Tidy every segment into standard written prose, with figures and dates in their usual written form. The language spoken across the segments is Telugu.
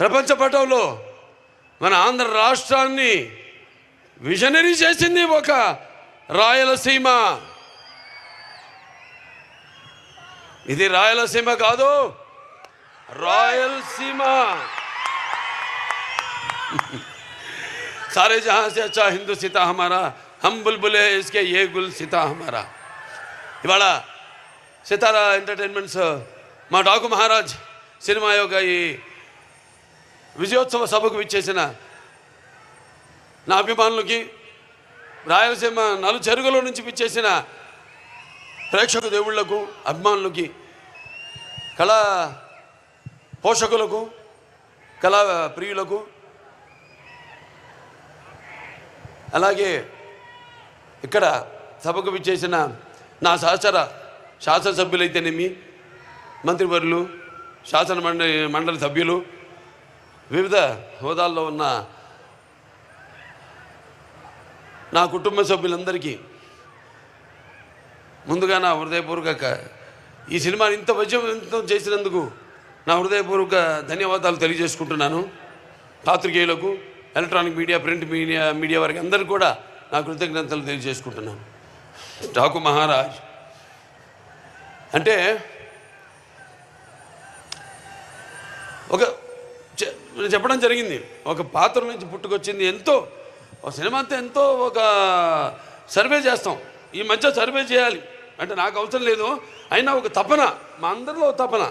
ప్రపంచ పటంలో మన ఆంధ్ర రాష్ట్రాన్ని విజనరీ చేసింది ఒక రాయలసీమ. ఇది రాయలసీమ కాదు, రాయలసీమ. सारे जहां से अच्छा हिंदू सीता हमारा, हम बुलबुले इसके ये गुल सीता हमारा. ఇవాళ సితారా ఎంటర్టైన్మెంట్స్ మా డాకు మహారాజ్ సినిమా యొక్క ఈ విజయోత్సవ సభకు విచ్చేసిన నా అభిమానులకి, రాయలసీమ నలుచెరుగుల నుంచి విచ్చేసిన ప్రేక్షక దేవుళ్లకు, అభిమానులకి, కళా పోషకులకు, కళా ప్రియులకు, అలాగే ఇక్కడ సభకు విచ్చేసిన నా సహచర శాసనసభ్యులైతేనేమి, మంత్రివర్యులు, శాసన మండలి సభ్యులు, వివిధ హోదాల్లో ఉన్న నా కుటుంబ సభ్యులందరికీ ముందుగా నా హృదయపూర్వక ఈ సినిమాని ఇంత విజయవంతం చేసినందుకు నా హృదయపూర్వక ధన్యవాదాలు తెలియజేసుకుంటున్నాను. పాత్రికేయులకు, ఎలక్ట్రానిక్ మీడియా, ప్రింట్ మీడియా వారికి అందరికీ కూడా నా కృతజ్ఞతలు తెలియజేసుకుంటున్నాను. డాకు మహారాజ్ అంటే చెప్పడం జరిగింది, ఒక పాత్ర నుంచి పుట్టుకొచ్చింది. ఎంతో ఒక సినిమా అంతా ఎంతో ఒక సర్వే చేస్తాం. ఈ మధ్య సర్వే చేయాలి అంటే నాకు అవసరం లేదు, అయినా ఒక తపన, మా అందరిలో తపన.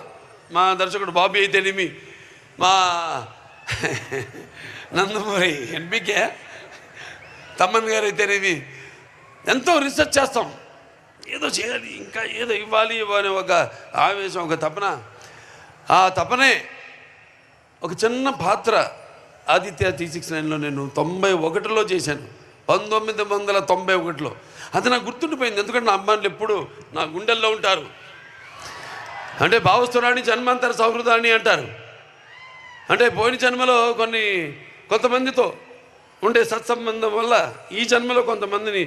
మా దర్శకుడు బాబీ అయితేనేమి, మా నందమూరి ఎన్బికే తమ్మన్ గారు అయితేనేమి, ఎంతో రీసెర్చ్ చేస్తాం. ఏదో చేయాలి, ఇంకా ఏదో ఇవ్వాలి అనే ఒక ఆవేశం, ఒక తపన. ఆ తపనే ఒక చిన్న పాత్ర ఆదిత్య T69లో నేను 91లో చేశాను, 1991లో. అది నాకు గుర్తుండిపోయింది, ఎందుకంటే నా అమ్మాయిలు ఎప్పుడు నా గుండెల్లో ఉంటారు. అంటే భావస్తురాణి జన్మాంతర సౌహృదాన్ని అంటారు. అంటే పోయిన జన్మలో కొంతమందితో ఉండే సత్సంబంధం వల్ల ఈ జన్మలో కొంతమందిని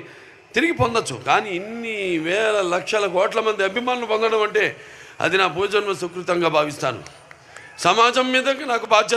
తిరిగి పొందొచ్చు. కానీ ఇన్ని వేల లక్షల కోట్ల మంది అభిమానులు పొందడం అంటే అది నా పూర్వజన్మ సుకృతంగా భావిస్తాను. సమాజం మీద నాకు బాధ్యత.